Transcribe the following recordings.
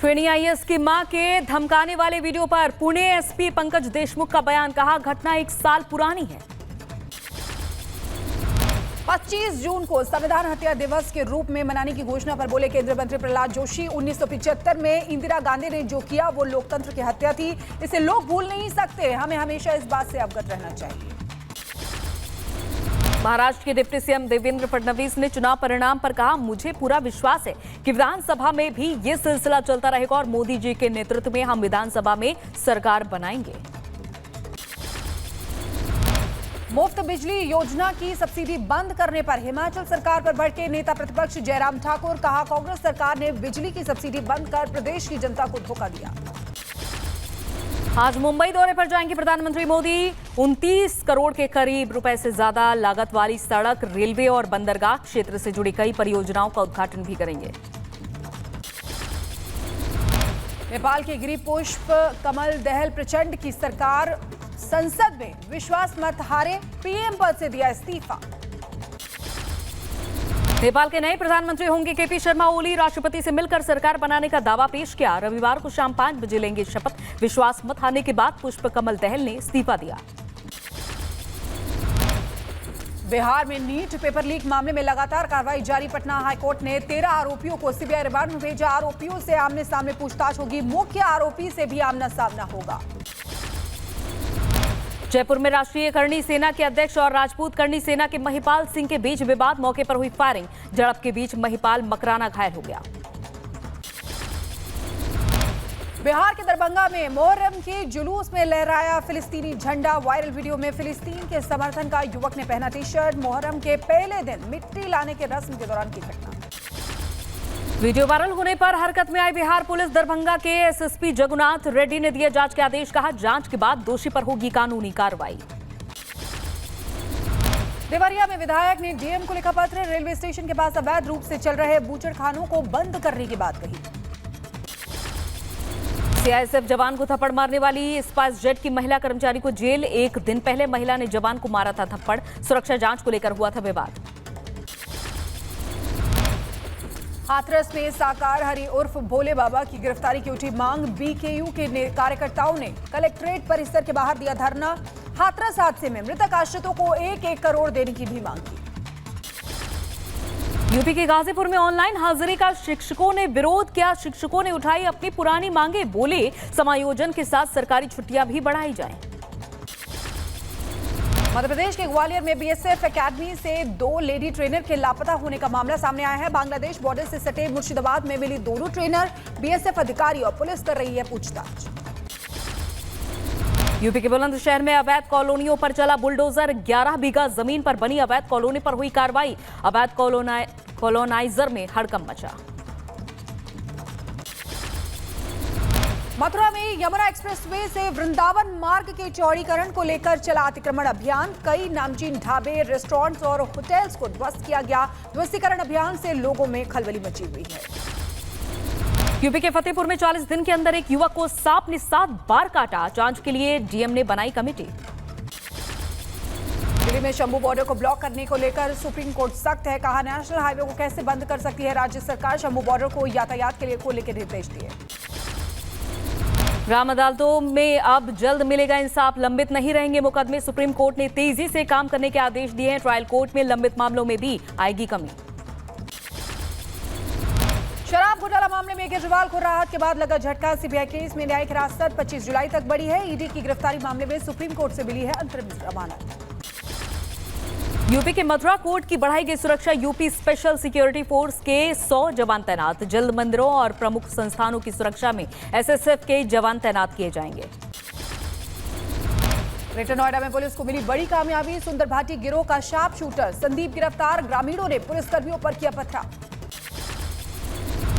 Trainee IAS की मां के धमकाने वाले वीडियो पर पुणे एसपी पंकज देशमुख का बयान, कहा घटना 1 साल पुरानी है। 25 जून को संविधान हत्या दिवस के रूप में मनाने की घोषणा पर बोले केंद्रीय मंत्री प्रहलाद जोशी, 1975 में इंदिरा गांधी ने जो किया वो लोकतंत्र की हत्या थी, इसे लोग भूल नहीं सकते। हमें हमेशा इस बात से अवगत रहना चाहिए। महाराष्ट्र के डिप्टी सीएम देवेंद्र फडणवीस ने चुनाव परिणाम पर कहा, मुझे पूरा विश्वास है कि विधानसभा में भी ये सिलसिला चलता रहेगा और मोदी जी के नेतृत्व में हम विधानसभा में सरकार बनाएंगे। मुफ्त बिजली योजना की सब्सिडी बंद करने पर हिमाचल सरकार पर भड़के नेता प्रतिपक्ष जयराम ठाकुर, कहा कांग्रेस सरकार ने बिजली की सब्सिडी बंद कर प्रदेश की जनता को धोखा दिया। आज मुंबई दौरे पर जाएंगे प्रधानमंत्री मोदी। 29 करोड़ के करीब रुपए से ज्यादा लागत वाली सड़क, रेलवे और बंदरगाह क्षेत्र से जुड़ी कई परियोजनाओं का उद्घाटन भी करेंगे। नेपाल के गिरिपुष्प कमल दहल प्रचंड की सरकार संसद में विश्वास मत हारे, पीएम पद से दिया इस्तीफा। नेपाल के नए प्रधानमंत्री होंगे केपी शर्मा ओली, राष्ट्रपति से मिलकर सरकार बनाने का दावा पेश किया। रविवार को शाम 5 बजे लेंगे शपथ। विश्वास मत हारने के बाद पुष्प कमल दहल ने इस्तीफा दिया। बिहार में नीट पेपर लीक मामले में लगातार कार्रवाई जारी। पटना हाईकोर्ट ने 13 आरोपियों को सीबीआई रिमांड में भेजा। आरोपियों से आमने सामने पूछताछ होगी, मुख्य आरोपी से भी आमना सामना होगा। जयपुर में राष्ट्रीय करणी सेना के अध्यक्ष और राजपूत करणी सेना के महिपाल सिंह के बीच विवाद, मौके पर हुई फायरिंग। झड़प के बीच महिपाल मकराना घायल हो गया। बिहार के दरभंगा में मोहर्रम के जुलूस में लहराया फिलिस्तीनी झंडा। वायरल वीडियो में फिलिस्तीन के समर्थन का युवक ने पहना टी शर्ट। मोहर्रम के पहले दिन मिट्टी लाने के रस्म के दौरान की घटना। वीडियो वायरल होने पर हरकत में आई बिहार पुलिस। दरभंगा के एसएसपी जगुनाथ रेड्डी ने दिए जांच के आदेश, कहा जांच के बाद दोषी पर होगी कानूनी कार्रवाई। देवरिया में विधायक ने डीएम को लिखा पत्र। रेलवे स्टेशन के पास अवैध रूप से चल रहे बूचड़खानों को बंद करने की बात कही। सीआईएसएफ जवान को थप्पड़ मारने वाली स्पाइस जेट की महिला कर्मचारी को जेल। 1 दिन पहले महिला ने जवान को मारा था थप्पड़। सुरक्षा जांच को लेकर हुआ था विवाद। हाथरस में साकार हरि उर्फ भोले बाबा की गिरफ्तारी की उठी मांग। बीकेयू के कार्यकर्ताओं ने कलेक्ट्रेट परिसर के बाहर दिया धरना। हाथरस हादसे में मृतक आश्रितों को 1-1 करोड़ देने की भी मांग की। यूपी के गाजीपुर में ऑनलाइन हाजिरी का शिक्षकों ने विरोध किया। शिक्षकों ने उठाई अपनी पुरानी मांगे, बोले समायोजन के साथ सरकारी छुट्टियां भी बढ़ाई जाएं। मध्य प्रदेश के ग्वालियर में बीएसएफ एकेडमी से 2 लेडी ट्रेनर के लापता होने का मामला सामने आया है। बांग्लादेश बॉर्डर से सटे मुर्शिदाबाद में मिली दोनों ट्रेनर। बीएसएफ अधिकारी और पुलिस कर रही है पूछताछ। यूपी के बुलंदशहर में अवैध कॉलोनियों पर चला बुलडोजर। 11 बीघा जमीन पर बनी अवैध कॉलोनी पर हुई कार्रवाई। अवैध कॉलोनाइजर में हड़कंप मचा। मथुरा में यमुना एक्सप्रेसवे से वृंदावन मार्ग के चौड़ीकरण को लेकर चला अतिक्रमण अभियान। कई नामचीन ढाबे, रेस्टोरेंट्स और होटल्स को ध्वस्त किया गया। ध्वस्तीकरण अभियान से लोगों में खलबली मची हुई है। यूपी के फतेहपुर में 40 दिन के अंदर एक युवक को सांप ने 7 बार काटा। जांच के लिए डीएम ने बनाई कमेटी। दिल्ली में शंभू बॉर्डर को ब्लॉक करने को लेकर सुप्रीम कोर्ट सख्त है, कहा नेशनल हाईवे को कैसे बंद कर सकती है राज्य सरकार। शंभू बॉर्डर को यातायात के लिए खोलने के निर्देश दिए। ग्राम अदालतों में अब जल्द मिलेगा इंसाफ, लंबित नहीं रहेंगे मुकदमे। सुप्रीम कोर्ट ने तेजी से काम करने के आदेश दिए हैं। ट्रायल कोर्ट में लंबित मामलों में भी आएगी कमी। शराब घोटाला मामले में केजरीवाल को राहत के बाद लगा झटका। सीबीआई केस में न्यायिक हिरासत 25 जुलाई तक बढ़ी है। ईडी की गिरफ्तारी मामले में सुप्रीम कोर्ट से मिली है अंतरिम जमानत। यूपी के मथुरा कोर्ट की बढ़ाई गई सुरक्षा। यूपी स्पेशल सिक्योरिटी फोर्स के 100 जवान तैनात। जल्द मंदिरों और प्रमुख संस्थानों की सुरक्षा में एसएसएफ के जवान तैनात किए जाएंगे। ग्रेटर नोएडा में पुलिस को मिली बड़ी कामयाबी। सुंदर भाटी गिरोह का शार्प शूटर संदीप गिरफ्तार। ग्रामीणों ने पुलिसकर्मियों पर किया पथराव।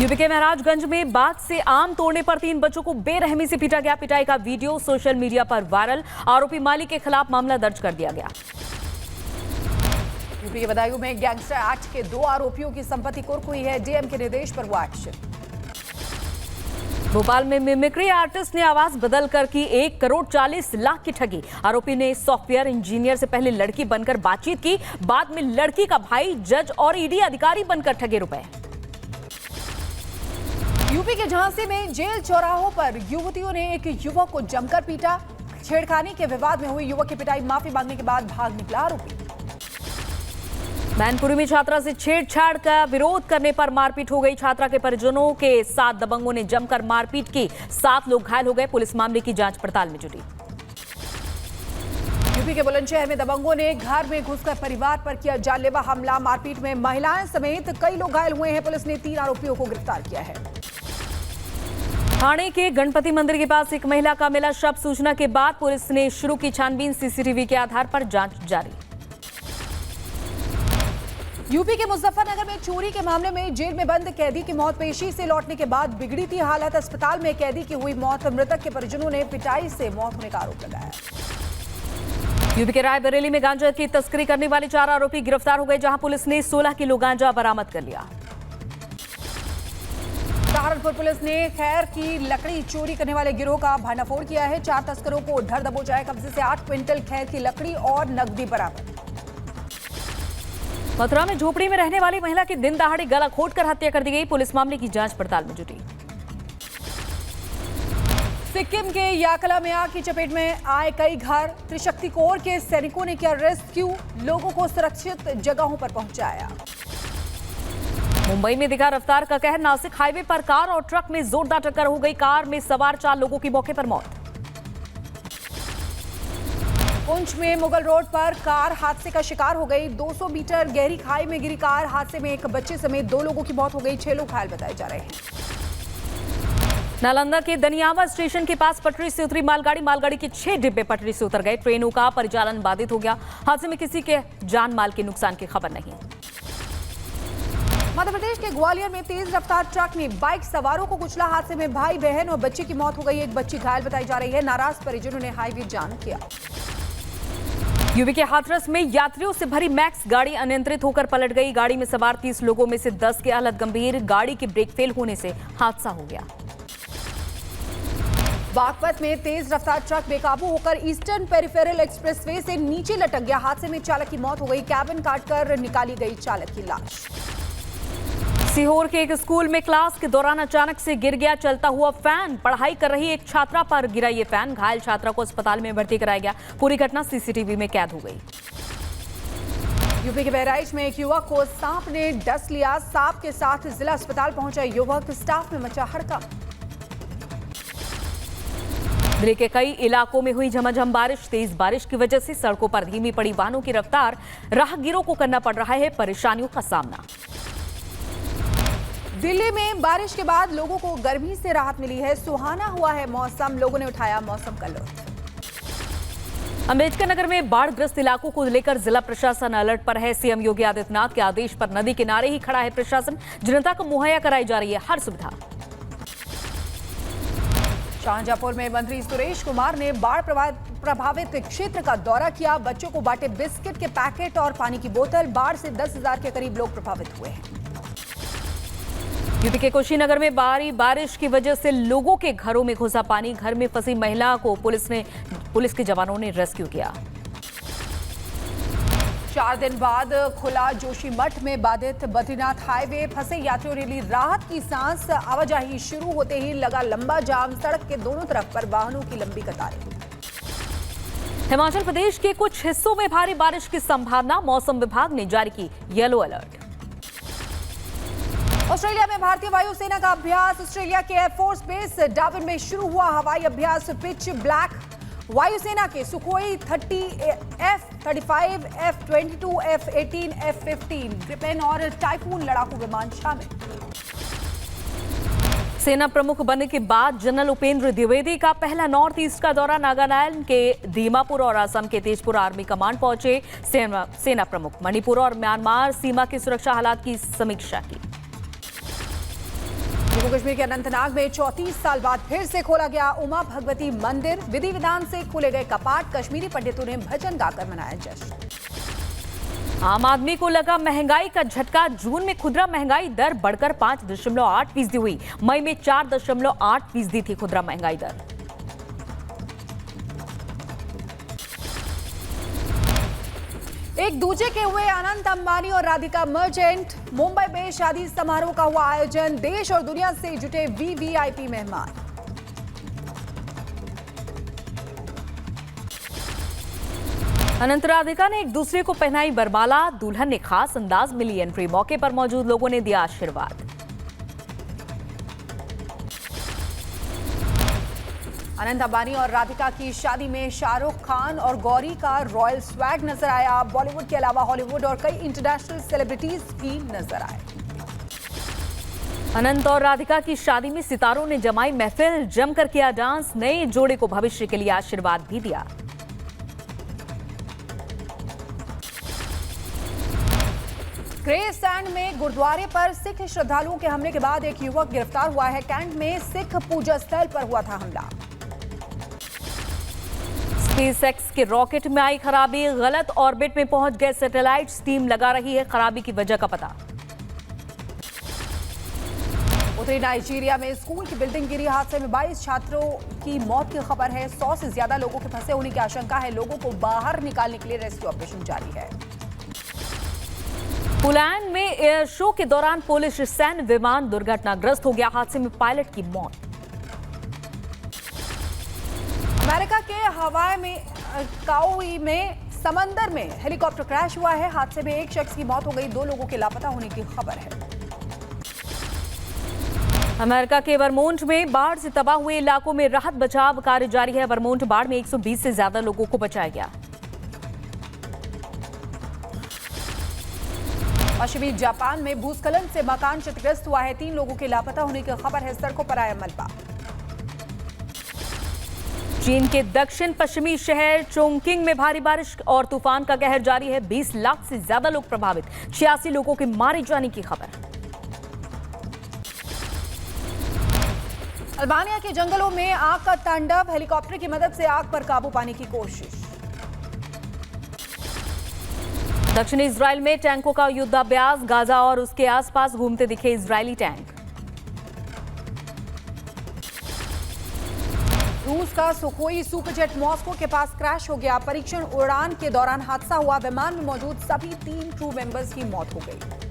यूपी के महाराजगंज में बात से आम तोड़ने पर 3 बच्चों को बेरहमी से पीटा गया। पिटाई का वीडियो सोशल मीडिया पर वायरल। आरोपी मालिक के खिलाफ मामला दर्ज कर दिया गया। यूपी के बदायूं में गैंगस्टर एक्ट के 2 आरोपियों की संपत्ति कुर्क हुई है। डीएम के निर्देश पर हुआ एक्शन। भोपाल में मिमिक्री आर्टिस्ट ने आवाज बदल कर की 1 करोड़ 40 लाख की ठगी। आरोपी ने सॉफ्टवेयर इंजीनियर से पहले लड़की बनकर बातचीत की, बाद में लड़की का भाई जज और ईडी अधिकारी बनकर ठगे रुपए। यूपी के झांसी में जेल चौराहों पर युवतियों ने एक युवक को जमकर पीटा। छेड़खानी के विवाद में हुई युवक की पिटाई, माफी मांगने के बाद भाग निकला आरोपी। मैनपुरी में छात्रा से छेड़छाड़ का विरोध करने पर मारपीट हो गई। छात्रा के परिजनों के 7 दबंगों ने जमकर मारपीट की, 7 लोग घायल हो गए। पुलिस मामले की जांच पड़ताल में जुटी। यूपी के बुलंदशहर में दबंगों ने घर में घुसकर परिवार पर किया जानलेवा हमला। मारपीट में महिलाएं समेत कई लोग घायल हुए हैं। पुलिस ने 3 आरोपियों को गिरफ्तार किया है। ठाणे के गणपति मंदिर के पास एक महिला का मिला शव। सूचना के बाद पुलिस ने शुरू की छानबीन। सीसीटीवी के आधार पर जांच जारी। यूपी के मुजफ्फरनगर में चोरी के मामले में जेल में बंद कैदी की मौत। पेशी से लौटने के बाद बिगड़ी थी हालत। अस्पताल में कैदी की हुई मौत। मृतक के परिजनों ने पिटाई से मौत होने का आरोप लगाया। यूपी के रायबरेली में गांजा की तस्करी करने वाले 4 आरोपी गिरफ्तार हो गए, जहां पुलिस ने 16 किलो गांजा बरामद कर लिया। सहारनपुर पुलिस ने खैर की लकड़ी चोरी करने वाले गिरोह का भंडाफोड़ किया है। 4 तस्करों को धर दबोचा है। कब्जे से 8 क्विंटल खैर की लकड़ी और नकदी बरामद। मथुरा में झोपड़ी में रहने वाली महिला की दिन दहाड़े गला घोंटकर हत्या कर दी गई। पुलिस मामले की जांच पड़ताल में जुटी। सिक्किम के याकला में आग की चपेट में आए कई घर। त्रिशक्ति कोर के सैनिकों ने किया रेस्क्यू, लोगों को सुरक्षित जगहों पर पहुंचाया। मुंबई में दिखा रफ्तार का कहर। नासिक हाईवे पर कार और ट्रक में जोरदार टक्कर हो गई। कार में सवार 4 लोगों की मौके पर मौत। पुंछ में मुगल रोड पर कार हादसे का शिकार हो गई। 200 मीटर गहरी खाई में गिरी कार। हादसे में एक बच्चे समेत 2 लोगों की मौत हो गई। 6 लोग घायल बताए जा रहे हैं। नालंदा के दनियावा स्टेशन के पास पटरी से उतरी मालगाड़ी के 6 डिब्बे पटरी से उतर गए। ट्रेनों का परिचालन बाधित हो गया। हादसे में किसी के जान माल के नुकसान की खबर नहीं। मध्य प्रदेश के ग्वालियर में तेज रफ्तार ट्रक ने बाइक सवारों को कुचला। हादसे में भाई बहन और बच्चे की मौत हो गई। एक बच्ची घायल बताई जा रही है। नाराज परिजनों ने हाईवे जाम किया। यूपी के हाथरस में यात्रियों से भरी मैक्स गाड़ी अनियंत्रित होकर पलट गई। गाड़ी में सवार 30 लोगों में से 10 की हालत गंभीर। गाड़ी के ब्रेक फेल होने से हादसा हो गया। बागपत में तेज रफ्तार ट्रक बेकाबू होकर ईस्टर्न पेरिफेरल एक्सप्रेसवे से नीचे लटक गया। हादसे में चालक की मौत हो गई। कैबिन काटकर निकाली गई चालक की लाश। सीहोर के एक स्कूल में क्लास के दौरान अचानक से गिर गया चलता हुआ फैन। पढ़ाई कर रही एक छात्रा पर गिरा ये फैन। घायल छात्रा को अस्पताल में भर्ती कराया गया। पूरी घटना सीसीटीवी में कैद हो गई। यूपी के बहराइच में एक युवक को सांप ने डस लिया। सांप के साथ जिला अस्पताल पहुंचा युवक। स्टाफ में मचा हड़कंप। जिले के कई इलाकों में हुई झमाझम बारिश। तेज बारिश की वजह से सड़कों पर धीमी पड़ी वाहनों की रफ्तार। राहगीरों को करना पड़ रहा है परेशानियों का सामना। दिल्ली में बारिश के बाद लोगों को गर्मी से राहत मिली है। सुहाना हुआ है मौसम। लोगों ने उठाया मौसम का लुत्फ। अम्बेडकर नगर में बाढ़ग्रस्त इलाकों को लेकर जिला प्रशासन अलर्ट पर है। सीएम योगी आदित्यनाथ के आदेश पर नदी किनारे ही खड़ा है प्रशासन। जनता को मुहैया कराई जा रही है हर सुविधा। शाहजहांपुर में मंत्री सुरेश कुमार ने बाढ़ प्रभावित क्षेत्र का दौरा किया। बच्चों को बांटे बिस्किट के पैकेट और पानी की बोतल। बाढ़ से 10,000 के करीब लोग प्रभावित हुए हैं। यूपी के कुशीनगर में भारी बारिश की वजह से लोगों के घरों में घुसा पानी। घर में फंसी महिला को पुलिस के जवानों ने रेस्क्यू किया। 4 दिन बाद खुला जोशीमठ में बाधित बद्रीनाथ हाईवे। फंसे यात्रियों ने ली राहत की सांस। आवाजाही शुरू होते ही लगा लंबा जाम। सड़क के दोनों तरफ पर वाहनों की लंबी कतारें। हिमाचल प्रदेश के कुछ हिस्सों में भारी बारिश की संभावना। मौसम विभाग ने जारी की येलो अलर्ट। ऑस्ट्रेलिया में भारतीय वायुसेना का अभ्यास। ऑस्ट्रेलिया के एयरफोर्स बेस डार्विन में शुरू हुआ हवाई अभ्यास। Pitch black. वायुसेना के Sukhoi 30, F-35, F-22, F-18, F-15, Gripen और टाइफून लड़ाकू विमान शामिल। सेना प्रमुख बनने के बाद जनरल उपेंद्र द्विवेदी का पहला नॉर्थ ईस्ट का दौरा। नागालैंड के दीमापुर और असम के तेजपुर आर्मी कमांड पहुंचे सेना प्रमुख। मणिपुर और म्यांमार सीमा की सुरक्षा हालात की समीक्षा की। जम्मू कश्मीर के अनंतनाग में 34 साल बाद फिर से खोला गया उमा भगवती मंदिर। विधि विधान से खोले गए कपाट। कश्मीरी पंडितों ने भजन गाकर मनाया जश्न। आम आदमी को लगा महंगाई का झटका। जून में खुदरा महंगाई दर बढ़कर 5.8% हुई। मई में 4.8% थी खुदरा महंगाई दर। एक दूजे के हुए अनंत अंबानी और राधिका मर्चेंट। मुंबई में शादी समारोह का हुआ आयोजन। देश और दुनिया से जुटे वीवीआईपी मेहमान। अनंत राधिका ने एक दूसरे को पहनाई बरमाला। दुल्हन ने खास अंदाज में ली एंट्री। मौके पर मौजूद लोगों ने दिया आशीर्वाद। अनंत अंबानी और राधिका की शादी में शाहरुख खान और गौरी का रॉयल स्वैग नजर आया। बॉलीवुड के अलावा हॉलीवुड और कई इंटरनेशनल सेलिब्रिटीज भी नजर आए। अनंत और राधिका की शादी में सितारों ने जमाई महफिल। जमकर किया डांस। नए जोड़े को भविष्य के लिए आशीर्वाद भी दिया। ग्रेस एंड में गुरुद्वारे पर सिख श्रद्धालुओं के हमले के बाद एक युवक गिरफ्तार हुआ है। कैंट में सिख पूजा स्थल पर हुआ था हमला। स्पेसएक्स के रॉकेट में आई खराबी। गलत ऑर्बिट में पहुंच गए सैटेलाइट्स। टीम लगा रही है खराबी की वजह का पता। उत्तरी नाइजीरिया में स्कूल की बिल्डिंग गिरी। हादसे में 22 छात्रों की मौत की खबर है। 100 से ज्यादा लोगों के फंसे होने की आशंका है। लोगों को बाहर निकालने के लिए रेस्क्यू ऑपरेशन जारी है। पोलैंड में एयर शो के दौरान पोलिश सैन्य विमान दुर्घटनाग्रस्त हो गया। हादसे में पायलट की मौत। अमेरिका के हवाई में काउई में समंदर में हेलीकॉप्टर क्रैश हुआ है। हादसे में एक शख्स की मौत हो गई। 2 लोगों के लापता होने की खबर है। अमेरिका के वर्मोंट में बाढ़ से तबाह हुए इलाकों में राहत बचाव कार्य जारी है। वर्मोंट बाढ़ में 120 से ज्यादा लोगों को बचाया गया। पश्चिमी जापान में भूस्खलन से मकान क्षतिग्रस्त हुआ है। 3 लोगों के लापता होने की खबर है। सड़कों पर आया मलबा। चीन के दक्षिण पश्चिमी शहर चोंगकिंग में भारी बारिश और तूफान का कहर जारी है। 20 लाख से ज्यादा लोग प्रभावित। 86 लोगों के मारे जाने की खबर। अल्बानिया के जंगलों में आग का तांडव। हेलीकॉप्टर की मदद से आग पर काबू पाने की कोशिश। दक्षिणी इजराइल में टैंकों का युद्धाभ्यास। गाजा और उसके आसपास घूमते दिखे इजरायली टैंक। रूस का सुखोई सुपरजेट मॉस्को के पास क्रैश हो गया। परीक्षण उड़ान के दौरान हादसा हुआ। विमान में मौजूद सभी 3 क्रू मेंबर्स की मौत हो गई।